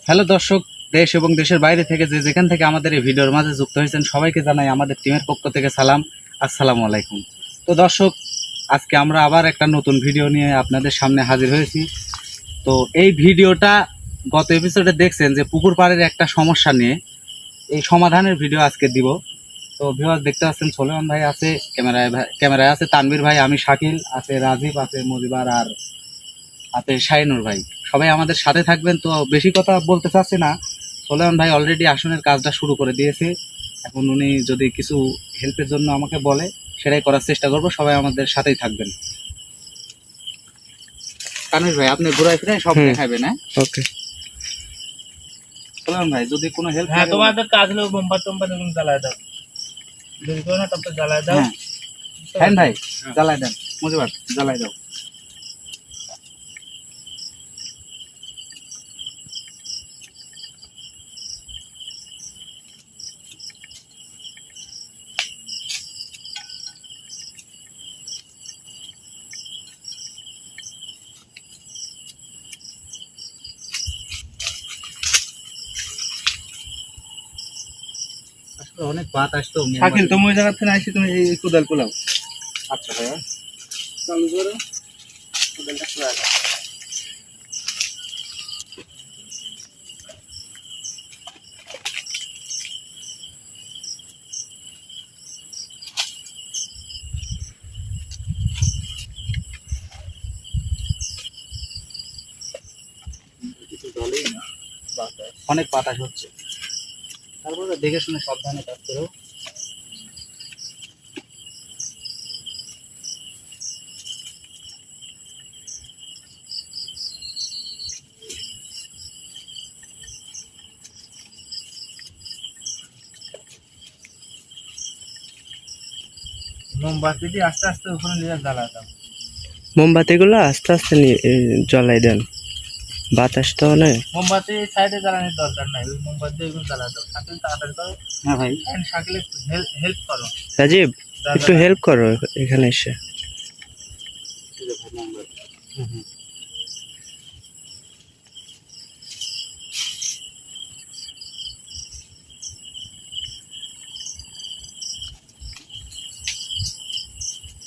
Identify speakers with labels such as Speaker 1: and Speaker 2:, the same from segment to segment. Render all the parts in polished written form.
Speaker 1: Hello দর্শক, দেশ এবং দেশের বাইরে থেকে যে যেখান থেকে আমাদের এই ভিডিওর মাঝে যুক্ত হয়েছেন সবাইকে জানাই আমাদের টিমের পক্ষ থেকে সালাম, আসসালামু আলাইকুম। তো দর্শক, আজকে আমরা আবার একটা নতুন ভিডিও নিয়ে আপনাদের সামনে হাজির হয়েছি। তো এই ভিডিওটা গত এপিসোডে দেখছেন যে পুকুর পাড়ের একটা সমস্যা নিয়ে, এই সমাধানের ভিডিও আজকে দিব। তো ভিউয়ার্স দেখতে পাচ্ছেন সোলেমান ভাই আছে ক্যামেরায় আছে তানভীর ভাই, আমি শাকিল, আছে রাজীব, আছে মজিবার, আর আছে শাহিনুর ভাই। সবাই আমাদের সাথে থাকবেন। তো বেশি কথা বলতে চাচ্ছি না, সোলেমান ভাই অলরেডি আসনের কাজটা শুরু করে দিয়েছে। এখন উনি যদি কিছু হেল্পের জন্য আমাকে বলে সেটাই করার চেষ্টা করব। সবাই আমাদের সাথেই থাকবেন। তানভীর ভাই আপনি ঘুরাই ফিরাই সব দেখাবেন। হ্যাঁ,
Speaker 2: ওকে।
Speaker 1: সোলেমান ভাই যদি কোনো হেল্প
Speaker 3: হ্যাঁ, তোমাদের কাজ হলো মোমবাতি এগুলো জ্বালায় দাও। যদি করো না তবে জ্বালায় দাও।
Speaker 1: হ্যাঁ ভাই জ্বালাই দেন, মজিবার জ্বালাই দাও। আসলে অনেক বাত আসতো।
Speaker 3: শাকিল, তুমি ওই জায়গা থেকে আসি, তুমি এই কোদাল পোলাও।
Speaker 1: আচ্ছা ভাইয়া,
Speaker 3: চালু করো, কোদালটা খোলা দাও।
Speaker 1: অনেক বাতাস হচ্ছে, তারপরে দেখে শুনে সাবধানে কাজ করো।
Speaker 3: মোমবাতি দিয়ে আস্তে আস্তে ওখানে নিয়ে জ্বালায় দাও।
Speaker 2: মোমবাতিগুলো আস্তে আস্তে জ্বালাই দেন, বাতাস তো নেই।
Speaker 3: মোমবাতি সাইডে জ্বালানোর দরকার নাই, ওই মোমবাতি দিয়ে এগুলো জ্বালায় দাও। শাকিল তাড়াতাড়ি করো।
Speaker 1: হ্যাঁ ভাই,
Speaker 3: শাকিল হেল্প করো।
Speaker 2: রাজীব একটু হেল্প করো এখানে এসে।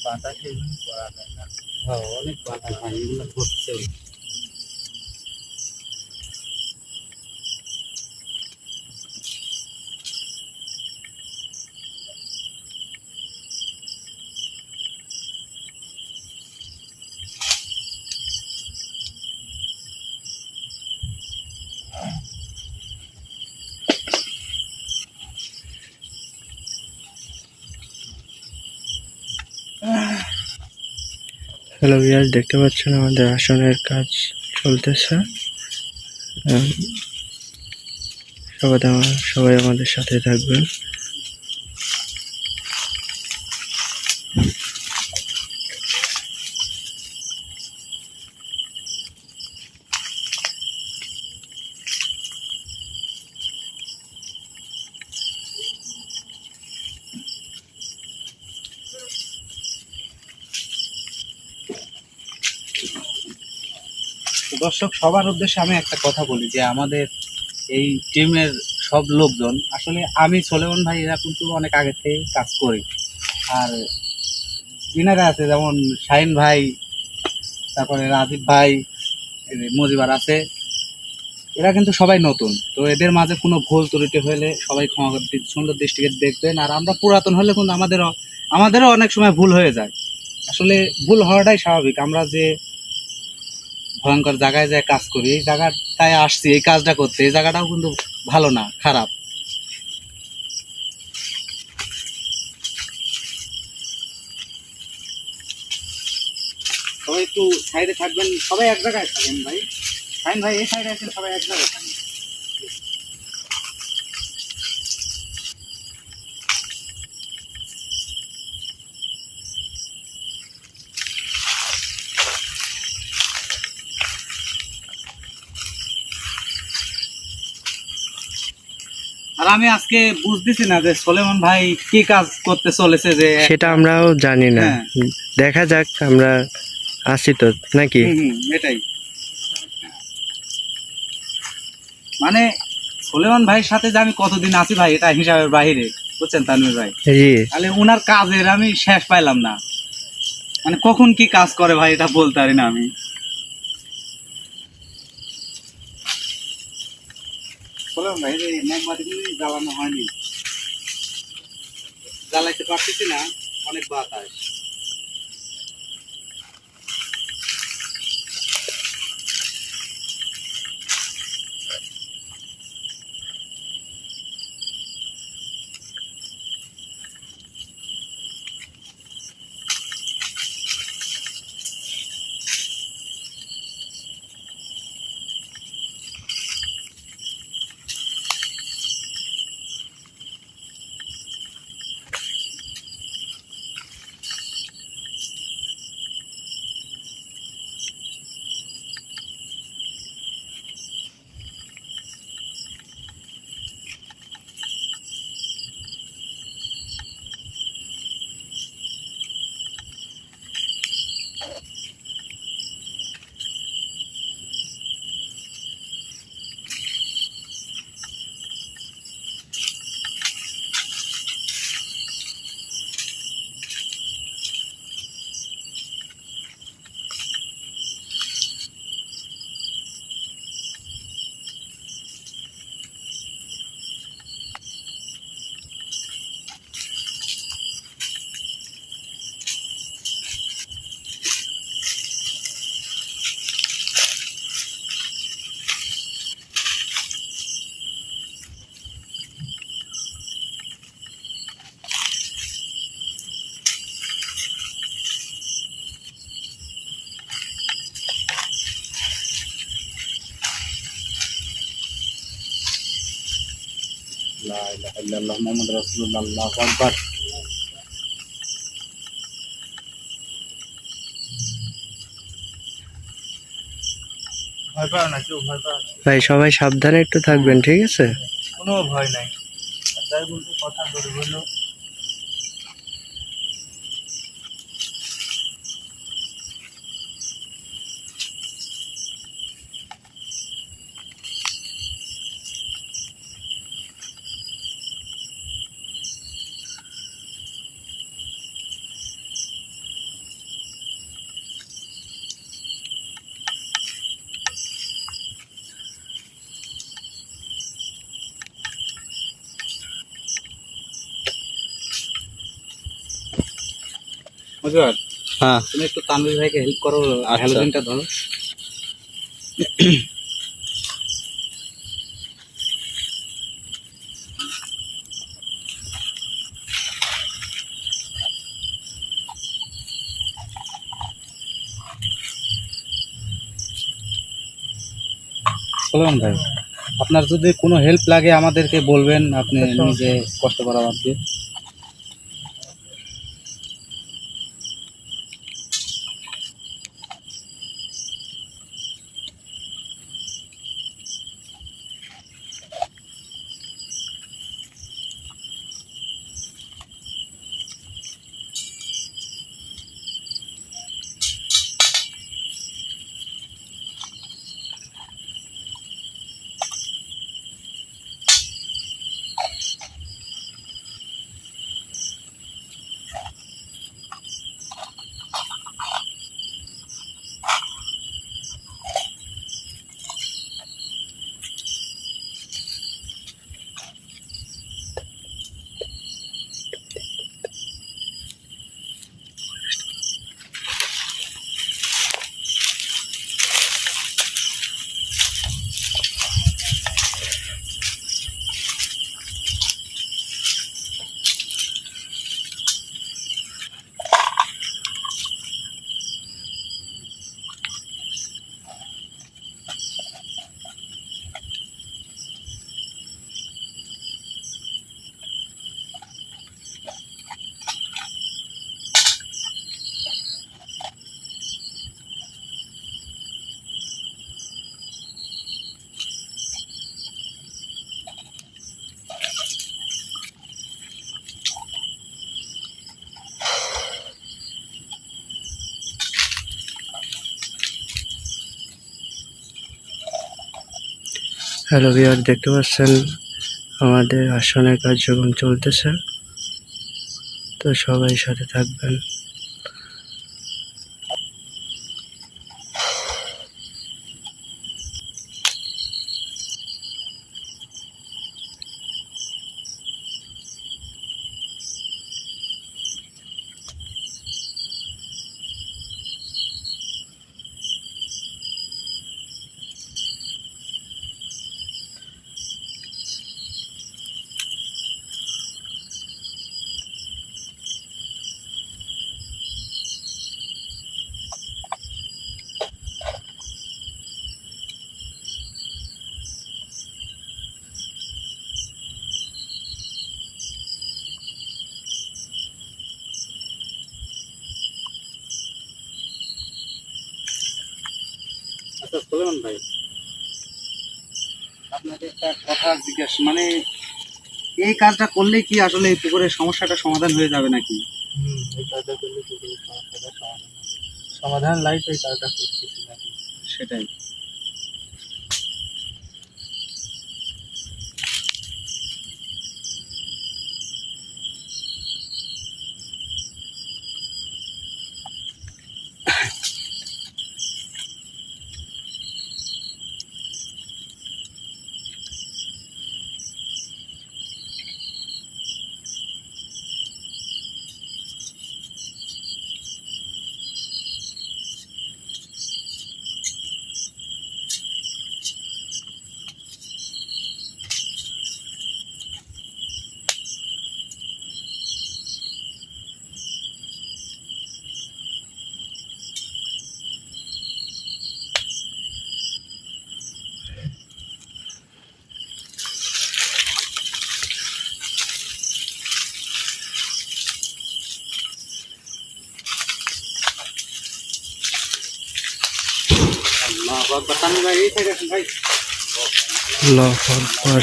Speaker 3: বাতাসে এগুলো করা যায় না।
Speaker 1: হ্যাঁ অনেক বাতাস ভাই, এগুলো ঘটছে।
Speaker 2: হ্যালো ভিউয়ার্স, দেখতে পাচ্ছেন আমাদের আসনের কাজ চলতেছে। সবাই আমাদের সাথে থাকবেন।
Speaker 1: তো দর্শক, সবার উদ্দেশ্যে আমি একটা কথা বলি যে আমাদের এই টিমের সব লোকজন, আসলে আমি সোলেমান ভাই এরা কিন্তু অনেক আগে থেকে কাজ করি। আর যিনারা আছে যেমন শাহিন ভাই, তারপরে রাজীব ভাই, এই যে মজিবার আছে, এরা কিন্তু সবাই নতুন। তো এদের মাঝে কোনো ভুল ত্রুটি হলে সবাই ক্ষমা করে সুন্দর দৃষ্টিতে দেখবেন। আর আমরা পুরাতন হলে কিন্তু আমাদেরও অনেক সময় ভুল হয়ে যায়। আসলে ভুল হওয়াটাই স্বাভাবিক। আমরা যে ভয়ঙ্কর জায়গায় যায় কাজ করি, এই জায়গাটায় আসছি এই কাজটা করতে, এই জায়গাটাও কিন্তু ভালো না, খারাপ। সবাই একটু সাইডে থাকবেন, সবাই এক জায়গায় থাকেন ভাই। ফাইন ভাই এই সাইডে আছেন, সবাই এক জায়গায় থাকেন। আর আমি আজকে বুঝতেছি না যে সোলেমান ভাই কি কাজ করতে চলেছে, যে
Speaker 2: সেটা আমরাও জানি না।
Speaker 1: হ্যাঁ।
Speaker 2: দেখা যাক, আমরা আছি তো নাকি।
Speaker 1: এটাই মানে সুলেমান ভাইয়ের সাথে যে আমি কতদিন আছি ভাই, এটা হিসাবের বাইরে, বুঝছেন তানভীর ভাই।
Speaker 2: জি
Speaker 1: তাহলে ওনার কাজের আমি শেষ পাইলাম না, মানে কখন কি কাজ করে ভাই এটা বলতে পারি না আমি। সুলেমান ভাই রে, মোমবাতি জ্বালানো হয়নি, জ্বালাইতে পারতেছি না, অনেক বাতাস। লা ইলাহা ইল্লাল্লাহ মুহাম্মাদুর রাসূলুল্লাহ, আল্লাহু আকবার।
Speaker 3: ভয় পাও না, কেউ ভয় পাও না,
Speaker 2: ভাই, সবাই সাবধানে একটু থাকবেন, ঠিক আছে?
Speaker 3: কোনো ভয় নাই। আর যাই বলতে কথা ধরে বললো,
Speaker 1: মজুয়ার,
Speaker 2: হ্যাঁ
Speaker 1: তুমি একটু তানভীর ভাইকে হেল্প করো, আর হ্যালোজেনটা ধরো। সুলেমান ভাই, আপনার যদি কোনো হেল্প লাগে আমাদেরকে বলবেন, আপনি নিজে কষ্ট করা বাদ দিয়ে।
Speaker 2: হ্যালো ভিউয়ার, দেখতে পাচ্ছেন আমাদের আসনের কার্যক্রম চলতেছে, তো সবাই সাথে থাকবেন।
Speaker 1: আচ্ছা সুলেমান ভাই, আপনাকে একটা কথা জিজ্ঞাসা, মানে এই কাজটা করলে কি আসলে এই পুকুরের সমস্যাটা সমাধান হয়ে যাবে নাকি?
Speaker 3: এই কাজটা করলে পুকুরের সমস্যাটা সমাধান হবে। সমাধান লাইট এই কাজটা করতেছি নাকি?
Speaker 1: সেটাই। আল্লাহু আকবার। তানভীর ভাই এই সাইডে আসুন ভাই।
Speaker 2: আল্লাহু আকবার।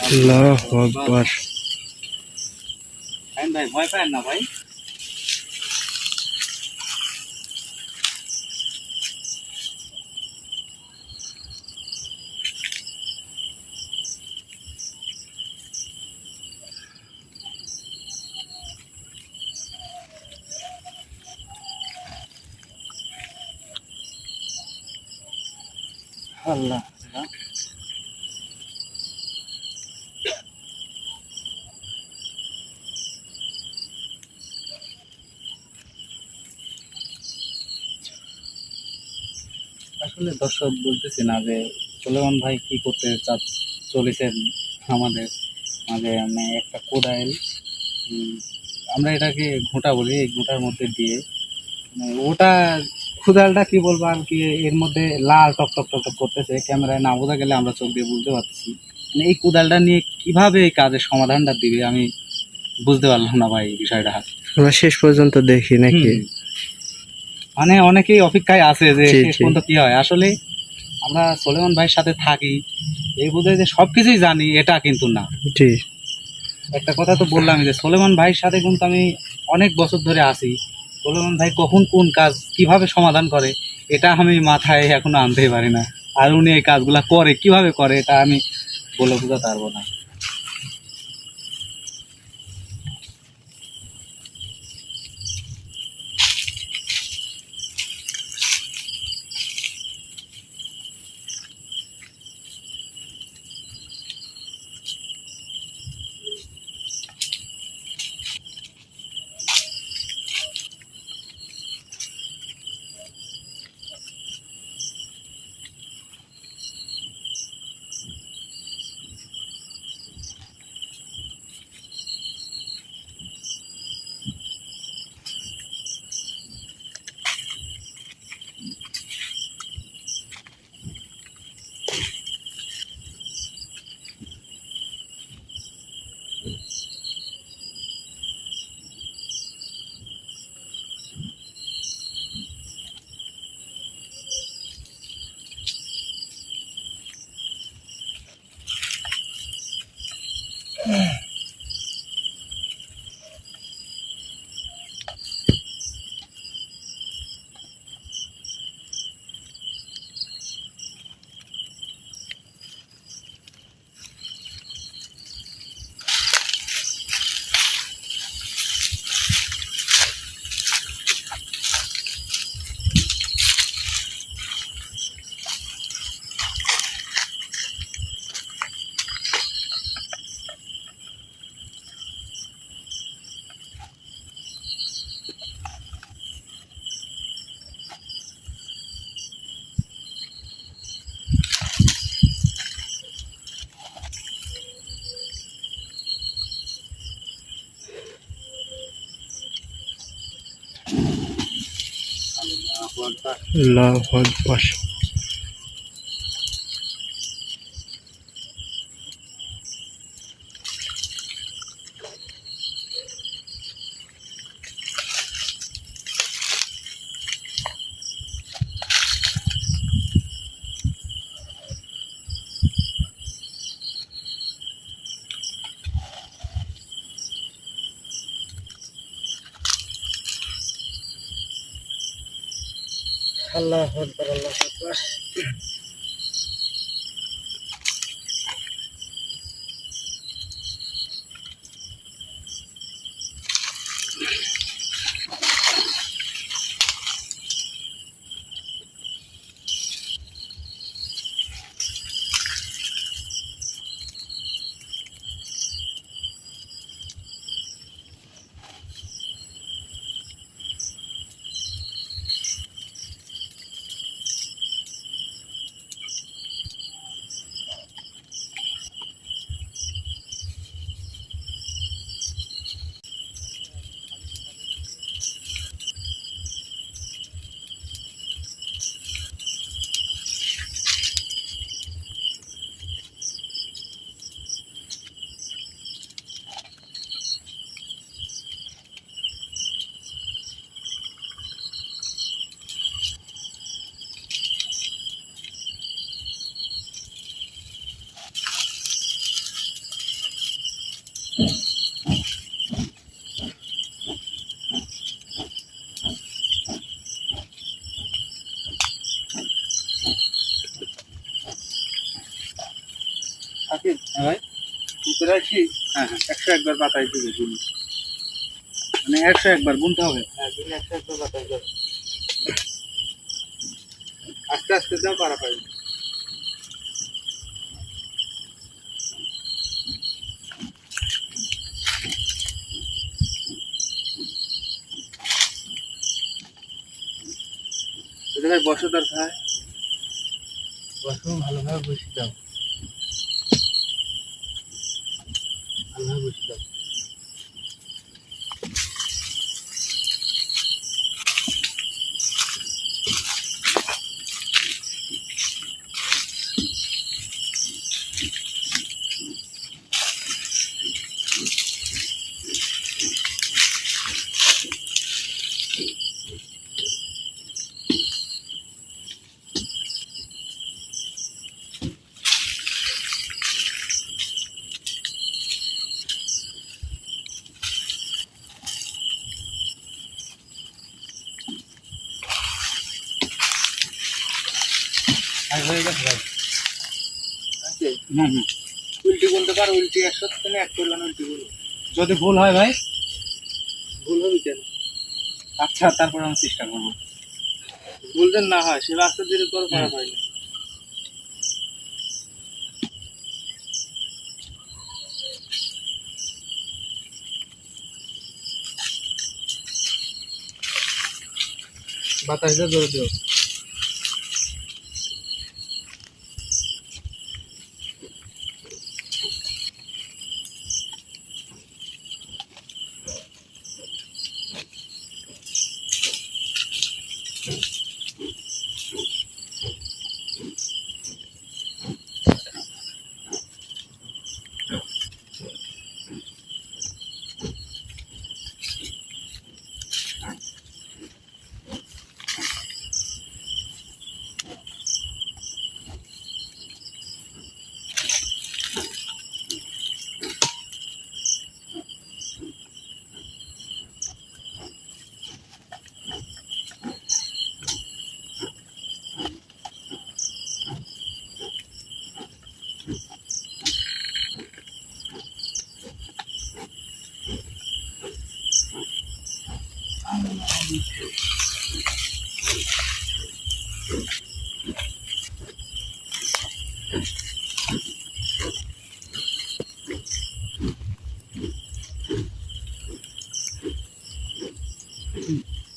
Speaker 2: আল্লাহু আকবার।
Speaker 1: ভাই ভয় পায় না ভাই। আল্লাহ আসলে দর্শক বলতেছি না যে সুলেমান ভাই কি করতে চলেছেন আমাদের মাঝে, মানে একটা কোদাইল, আমরা এটাকে ঘোঁটা বলি, এই ঘোঁটার মধ্যে দিয়ে মানে ওটা কোদালটা কি বলবো আর কি, এর মধ্যে লাল টক টক টক টক করতেছে, ক্যামেরায় না বোঝা গেলে আমরা চোখ দিয়ে বুঝতে পারছি। মানে এই কোদালটা নিয়ে কিভাবে এই কাজের সমাধানটা দিবে আমি বুঝতে পারলাম না ভাই বিষয়টা।
Speaker 2: আমরা শেষ পর্যন্ত দেখি নাকি?
Speaker 1: হুম। মানে অনেকেই অপেক্ষায় আছে যে
Speaker 2: জি,
Speaker 1: শেষ
Speaker 2: জি।
Speaker 1: পর্যন্ত কি হয়। আসলে আমরা সুলেমান ভাইয়ের সাথে থাকি এই বুঝে যে সবকিছুই জানি, এটা কিন্তু না।
Speaker 2: জি,
Speaker 1: একটা কথা তো বললাম যে সুলেমান ভাইয়ের সাথে কিন্তু আমি অনেক বছর ধরে আছি। সুলেমান ভাই কখন কোন কাজ কিভাবে সমাধান করে এটা আমি মাথায় এখনো আনতেই পারি না। আর উনি এই কাজগুলা করে কিভাবে করে এটা আমি বলে বোঝাতে পারবো না।
Speaker 3: আকবার।
Speaker 2: আল্লাহু আকবার।
Speaker 3: আল্লাহু আকবার, আল্লাহু আকবার।
Speaker 1: সাকিব, হ্যাঁ ভাই,
Speaker 3: ভিতরে আছি।
Speaker 1: হ্যাঁ হ্যাঁ,
Speaker 3: 101 বার বাতাস দিবে দিন।
Speaker 1: মানে 101 বার গুনতে হবে।
Speaker 3: হ্যাঁ, দিনে 101 বার বাতাস দেবে। আস্তে আস্তে দাও, পারা পাবে। এটা ভাই বসো দরকার। বসো, ভালোভাবে বসে দাও। ভালোভাবে বসে দাও।
Speaker 1: আর হয়ে গেছে ভাই।
Speaker 3: আছে?
Speaker 1: হুম হুম।
Speaker 3: উল্টি গুনতে পারো, উল্টি 100 তুমি 1 করবে না, উল্টি গুলো।
Speaker 1: যদি ভুল হয় ভাই,
Speaker 3: ভুল হবে কেন?
Speaker 1: আচ্ছা তারপর আমি চেষ্টা করবো।
Speaker 3: ভুল যেন না হয়, সে রাস্তা ধীরে করো, পারা পায় না। বাতাসটা জোরে দিও।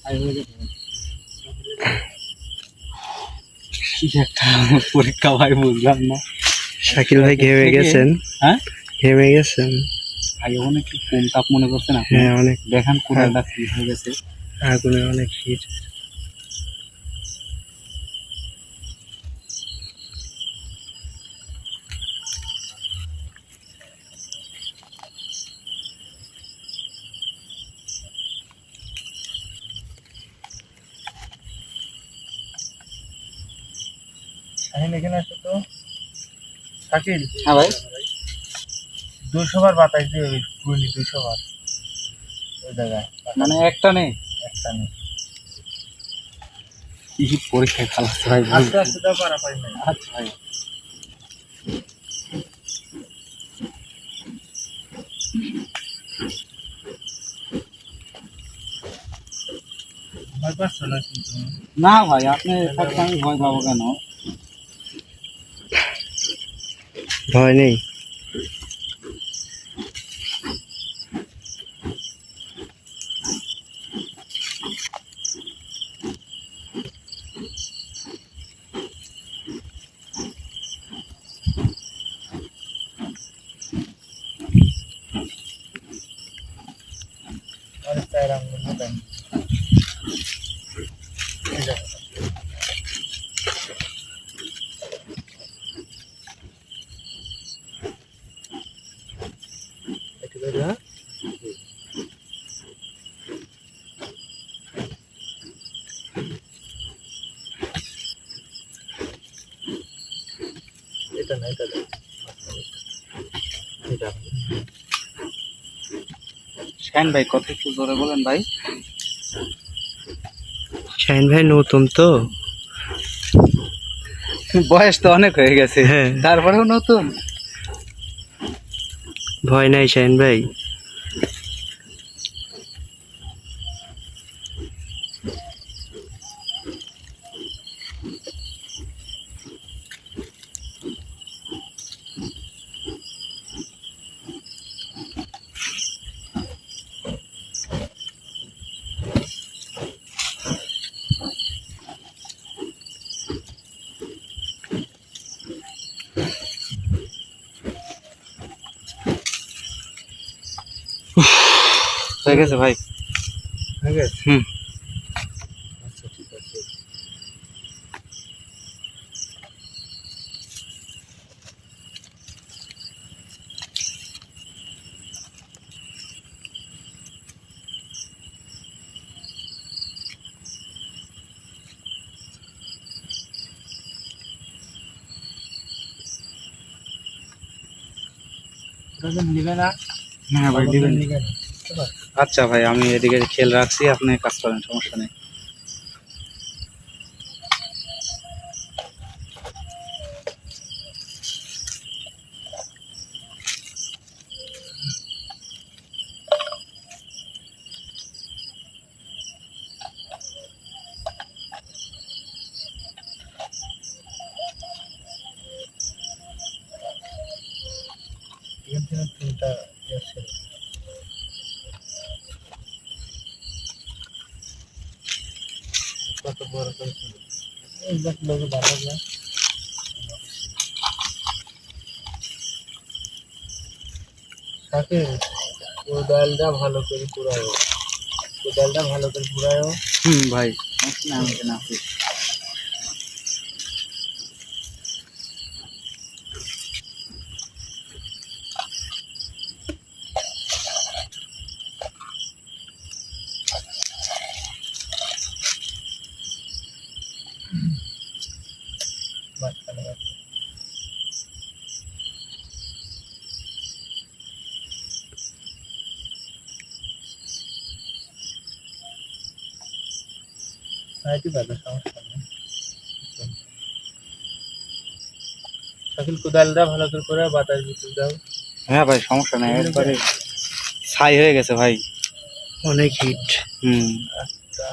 Speaker 1: আর হয়ে গেছে ভাই। কি একটা পরীক্ষা ভাই, বুঝলাম না।
Speaker 2: শাকিল ভাই ঘেমে গেছেন?
Speaker 1: হ্যাঁ
Speaker 2: ঘেমে গেছেন?
Speaker 1: ভাই, অনেক কি কম তাপ মনে করছেন আপনি?
Speaker 2: হ্যাঁ, অনেক।
Speaker 1: দেখান কোনটা কি হয়ে গেছে।
Speaker 2: আগুনে অনেক হিট।
Speaker 3: এখানে আসো তো শাকিল।
Speaker 1: হ্যাঁ ভাই
Speaker 3: 200 বার বাতাস দিয়ে ঘুরলি 200 বার ওই জায়গায়
Speaker 1: মানে একটা নেই
Speaker 3: একটা নেই।
Speaker 1: কি পরীক্ষায় খালাস ভাই
Speaker 3: আস্তে আস্তে তো পারা পাই নাই।
Speaker 1: আচ্ছা ভাই
Speaker 3: ভয় পাচ্ছ না কিন্তু?
Speaker 1: না ভাই আপনি থাকতে আমি ভয় পাবো কেন?
Speaker 2: ভয় নেই।
Speaker 3: আরে চার আঙ্গুল মোটাই। ঠিক আছে এটা করে হ্যাঁ এটা না এটা দাও। এটা
Speaker 1: শাহিন ভাই কথা একটু জোরে বলেন ভাই।
Speaker 2: শাহিন ভাই নতুন তো।
Speaker 1: বয়স তো অনেক হয়ে গেছে,
Speaker 2: হ্যাঁ।
Speaker 1: তারপরেও নতুন।
Speaker 2: ভয় নাই শাহিন ভাই।
Speaker 1: হয়ে গেছে ভাই।
Speaker 3: হয়ে গেছে।
Speaker 1: হুম।
Speaker 3: আচ্ছা ঠিক আছে। ওটা নিবে না?
Speaker 1: হ্যাঁ ভাই দিবেন।
Speaker 3: নিবে না। বুঝতে পারছো?
Speaker 1: আচ্ছা ভাই আমি এদিকে খেয়াল রাখছি, আপনি কাজ করেন, সমস্যা নেই।
Speaker 3: এখান থেকে তিনটা আছে। কত বড় করেছিল? এই দেখ লোকে বাবা যায়। শাকিল কোদালটা ভালো করে পুরাও। কোদালটা ভালো করে পুরাও।
Speaker 1: হুম ভাই সমস্যা নেই, আমি এখানে আছি।
Speaker 3: মাঝখানে আছে। সাইডে বাঁধা সমস্যা নেই। শাকিল কোদালটা ভালো করে পুরাও, বাতাস ভিতর দাও।
Speaker 1: হ্যাঁ ভাই সমস্যা নেই, একবারে ছাই হয়ে গেছে ভাই।
Speaker 2: অনেক হিট।
Speaker 1: হুম।
Speaker 3: আচ্ছা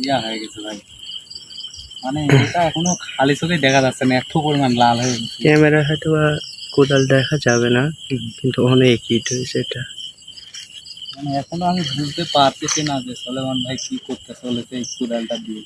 Speaker 1: ইয়া হয়ে গেছে ভাই, মানে এটা এখনো খালি চোখে দেখা যাচ্ছে না, এত পরিমাণ লাল হয়ে গেছে।
Speaker 2: ক্যামেরা হয়তো বা কোদাল দেখা যাবে না, কিন্তু অনেক হিট হয়েছে এটা।
Speaker 1: মানে এখনো আমি বুঝতে পারতেছি না যে সলেমান ভাই কি করতে চলেছে এই কোদালটা দিয়ে।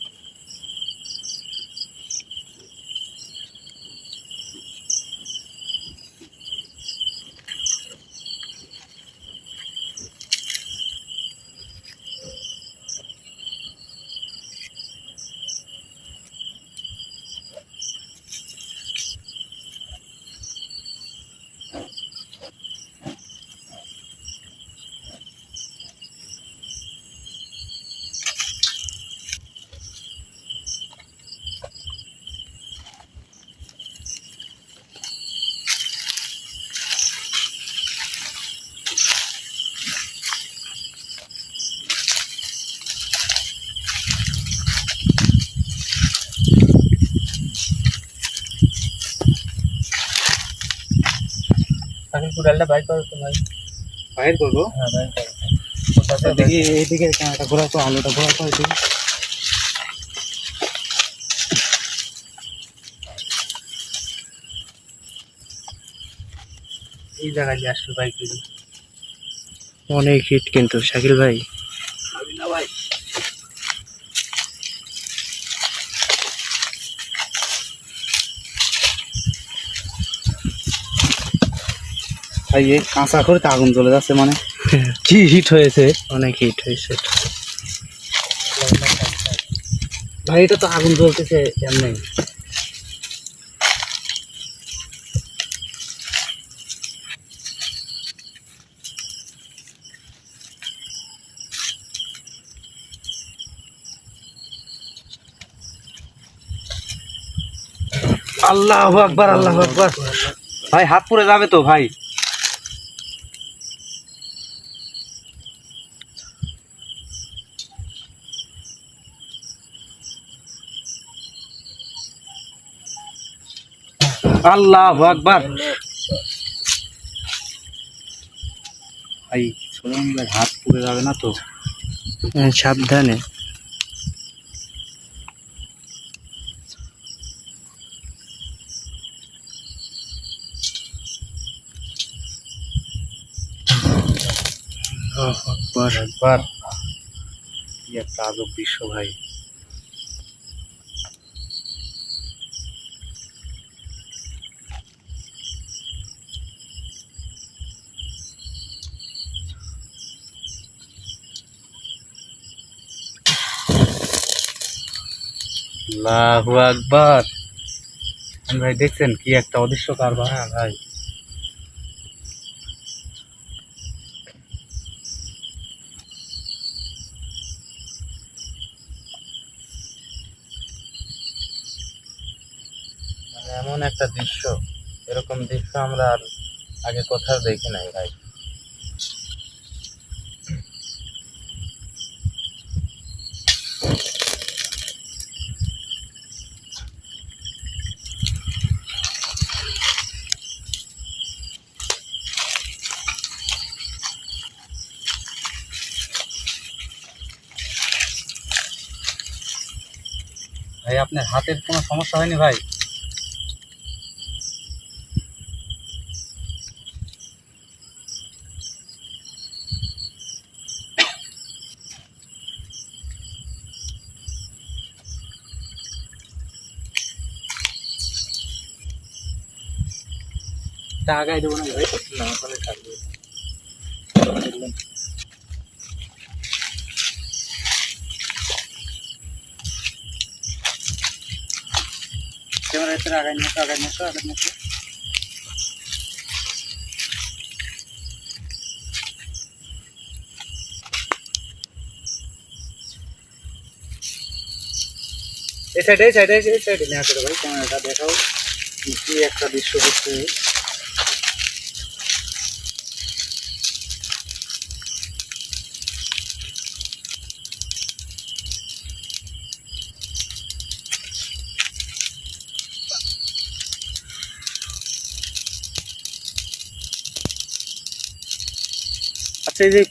Speaker 3: এখন কোদালটা বাইর করো তো ভাই।
Speaker 1: বাইর করবো?
Speaker 3: হ্যাঁ বাইর করো।
Speaker 1: দেখি এইদিকে ক্যামেরাটা ঘোরা তো, আলোটা ঘোরা তো এদিকে।
Speaker 3: এই জায়গায় যে আসলো বাইক দিদি।
Speaker 2: অনেক হিট কিন্তু শাকিল ভাই।
Speaker 1: না ভাই, ভাই এই কাঁচা করে তো আগুন জ্বলে যাচ্ছে, মানে কি হিট হয়েছে
Speaker 2: অনেক হিট হয়েছে এটা।
Speaker 1: ভাই, এটা তো আগুন জ্বলতেছে এমনি। আল্লাহু আকবার, আল্লাহু আকবার। ভাই হাত পুড়ে যাবে তো ভাই। আল্লাহু আকবার। ভাই সোলাম ভাই, হাত পুড়ে যাবে না তো?
Speaker 2: সাবধানে। আল্লাহু আকবার।
Speaker 1: একবার কি একটা আজব দৃশ্য ভাই। আল্লাহু আকবার। ভাই দেখছেন কি একটা অদৃশ্য কারবার? হ্যাঁ ভাই,
Speaker 3: মানে এমন একটা দৃশ্য, এরকম দৃশ্য আমরা আর আগে কোথাও দেখি নাই ভাই।
Speaker 1: ভাই আপনার হাতের কোনো সমস্যা হয়নি ভাই? তা আগাই দেবো না ভাই?
Speaker 3: না ওখানে থাকবে।
Speaker 1: ক্যামেরা ভিতরে আগাই নিয়ে আগাই নিয়ে আগাই নিয়ে। এই সাইডে এই সাইডে এই সাইডে নিয়ে আসো ভাই, ক্যামেরাটা দেখাও কি একটা দৃশ্য হচ্ছে। আচ্ছা এই যে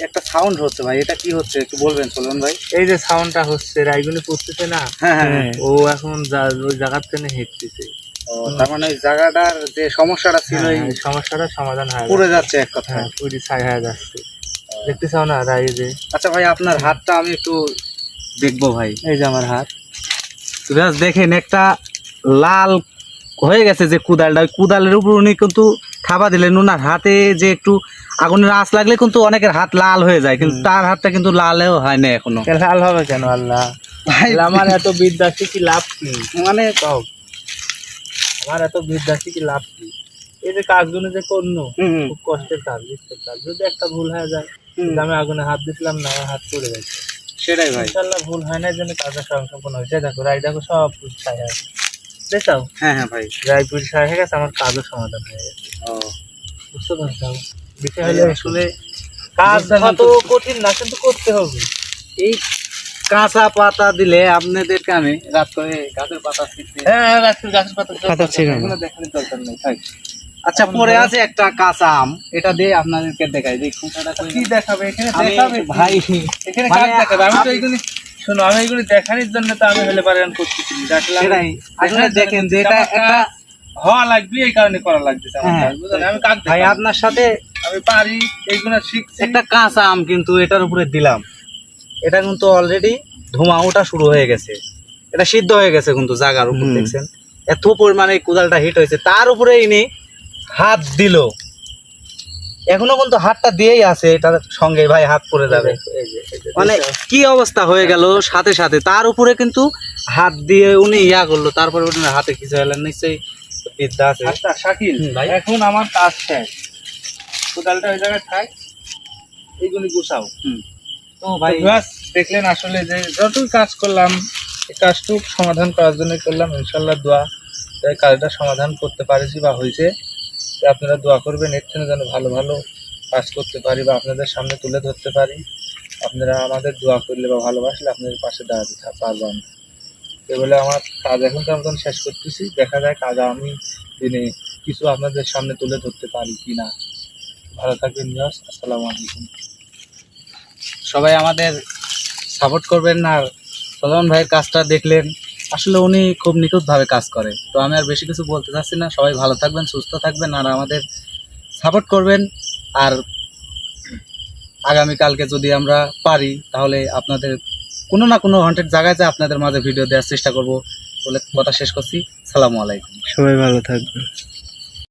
Speaker 1: একটা সাউন্ড হচ্ছে ভাই, এটা কি হচ্ছে একটু বলবেন সুলন ভাই?
Speaker 3: এই যে সাউন্ডটা হচ্ছে রাইগুনি পড়তেছে না,
Speaker 1: হ্যাঁ হ্যাঁ
Speaker 2: হ্যাঁ,
Speaker 3: ও এখন ওই জায়গার থেকে হেঁটতেছে।
Speaker 1: ও, তার মানে ওই জায়গাটার যে সমস্যাটা ছিল এই
Speaker 3: এই সমস্যাটা সমাধান হয়
Speaker 1: পুড়ে যাচ্ছে এক কথা।
Speaker 3: হ্যাঁ, পুরি ছাই হয়ে যাচ্ছে, দেখতে চাও না রাই যে।
Speaker 1: আচ্ছা ভাই, আপনার হাতটা আমি একটু দেখবো ভাই।
Speaker 3: এই যে আমার হাত,
Speaker 1: জাস্ট দেখেন, একটা লাল হয়ে গেছে যে কুদালটা, ওই কুদালের উপর উনি কিন্তু থাবা দিলেন, ওনার হাতে যে একটু আগুনের আঁচ লাগলে কিন্তু অনেকের হাত লাল হয়ে যায়, কিন্তু তার হাতটা কিন্তু লালও হয় না এখনো।
Speaker 3: লাল হবে কেন আল্লাহ?
Speaker 1: ভাই
Speaker 3: আমার এত বিদ্যা শিখি লাভ কি?
Speaker 1: মানে
Speaker 3: কও, আমার এত বিদ্যা শিখি লাভ কি? এই যে কাজগুলো যে করলো, খুব কষ্টের কাজ, রিস্কের কাজ। যদি একটা ভুল হয়ে যায়, যে আমি আগুনে হাত দিছিলাম না, আমার হাত পড়ে গেছে,
Speaker 1: সেটাই ভাই।
Speaker 3: ইনশাল্লাহ ভুল হয় না, এই জন্য কাজটা সম্পূর্ণ হয়েছে। দেখো রাই, দেখো সব পুরি ছাই হয়ে গেছে, দেখো
Speaker 1: হ্যাঁ হ্যাঁ ভাই।
Speaker 3: রাই পুরি ছাই হয়ে গেছে, আমার কাজও সমাধান হয়ে গেছে।
Speaker 1: ও,
Speaker 3: বুঝতে পারছো? বিষয়
Speaker 1: ভাই,
Speaker 3: হলো
Speaker 1: আসলে
Speaker 3: কাজ
Speaker 1: বুঝতে
Speaker 3: অত কঠিন না, কিন্তু করতে হবে।
Speaker 1: এই কাঁচা পাতা দিলে আপনাদেরকে আমি রাত করে গাছের পাতা ছিঁড়তে
Speaker 3: হ্যাঁ, গাছের পাতা
Speaker 2: পাতা ছিঁড়ে না।
Speaker 1: এগুলো দেখানোর দরকার নেই ভাই। আচ্ছা, পরে আছে একটা কাঁচা আম, এটা দিয়ে আপনাদেরকে দেখাই যে খুঁটাটা কই
Speaker 3: কি দেখাবে এখানে?
Speaker 1: আমি
Speaker 3: দেখাবে
Speaker 1: ভাই,
Speaker 3: এখানে
Speaker 1: মানে
Speaker 3: কাজ দেখাবে? আমি তো এইগুলি, শোনো, আমি এইগুলি দেখানোর জন্য তো আমি হলে পারে করতেছি। দেখলাম
Speaker 1: সেটাই আসলে দেখেন যে এটা একটা
Speaker 3: হওয়া লাগবে, এই কারণে করা লাগতেছে আমার
Speaker 1: হ্যাঁ।
Speaker 3: কাজ, বুঝলেন? আমি কাজ
Speaker 1: ভাই
Speaker 3: দেখাবো।
Speaker 1: আপনার সাথে
Speaker 3: আমি পারি, এইগুলো শিখছি।
Speaker 1: একটা কাঁচা আম কিন্তু এটার উপরে দিলাম, এটা কিন্তু অলরেডি ধোঁয়া ওঠা শুরু হয়ে গেছে, এটা সিদ্ধ হয়ে গেছে কিন্তু জায়গার উপর।
Speaker 2: হুম।
Speaker 1: দেখছেন এত পরিমাণে এই কোদালটা হিট হয়েছে, তার উপরে ইনি হাত দিল, এখনো কিন্তু হাতটা দিয়েই আছে, এটার সঙ্গে ভাই হাত পড়ে যাবে। মানে কি অবস্থা হয়ে গেল সাথে সাথে, তার উপরে কিন্তু হাত দিয়ে উনি ইয়া করলো, তারপরে উনি হাতে কিছু এলেন, নিশ্চয়ই বিদ্যা আছে।
Speaker 3: আচ্ছা শাকিল
Speaker 1: ভাই।
Speaker 3: এখন আমার কাজ শেষ, কোদালটা ওই জায়গায় থাক, এইগুলি গুছাও।
Speaker 1: তো ভাই,
Speaker 3: তো ব্যাস, দেখলেন আসলে যে যতটুকু কাজ করলাম, এই কাজটুকু সমাধান করার জন্য করলাম। ইনশাল্লাহ দোয়া, এই কাজটা সমাধান করতে পারেছি বা হয়েছে। তো আপনারা দোয়া করবেন, এর থেকে যেন ভালো ভালো কাজ করতে পারি বা আপনাদের সামনে তুলে ধরতে পারি। আপনারা আমাদের দোয়া করলে বা ভালোবাসলে আপনাদের পাশে দাঁড়াতে পারবো আমরা। তো বলে আমার কাজ এখনকার মতন শেষ করতেছি, দেখা যায় কাজ আমি দিনে কিছু আপনাদের সামনে তুলে ধরতে পারি কি না। ভালো থাকবেন, নিয়াজ। আসসালামু আলাইকুম।
Speaker 1: সবাই আমাদের সাপোর্ট করবেন। আর সলমন ভাইয়ের কাজটা দেখলেন, আসলে উনি খুব নিখুঁতভাবে কাজ করে। তো আমি আর বেশি কিছু বলতে চাচ্ছি না, সবাই ভালো থাকবেন, সুস্থ থাকবেন, আর আমাদের সাপোর্ট করবেন। আর আগামীকালকে যদি আমরা পারি, তাহলে আপনাদের কোনো না কোনো হন্টেড জায়গায় যে আপনাদের মাঝে ভিডিও দেওয়ার চেষ্টা করব বলে কথা শেষ করছি। সালামু আলাইকুম।
Speaker 2: সবাই ভালো থাকবেন।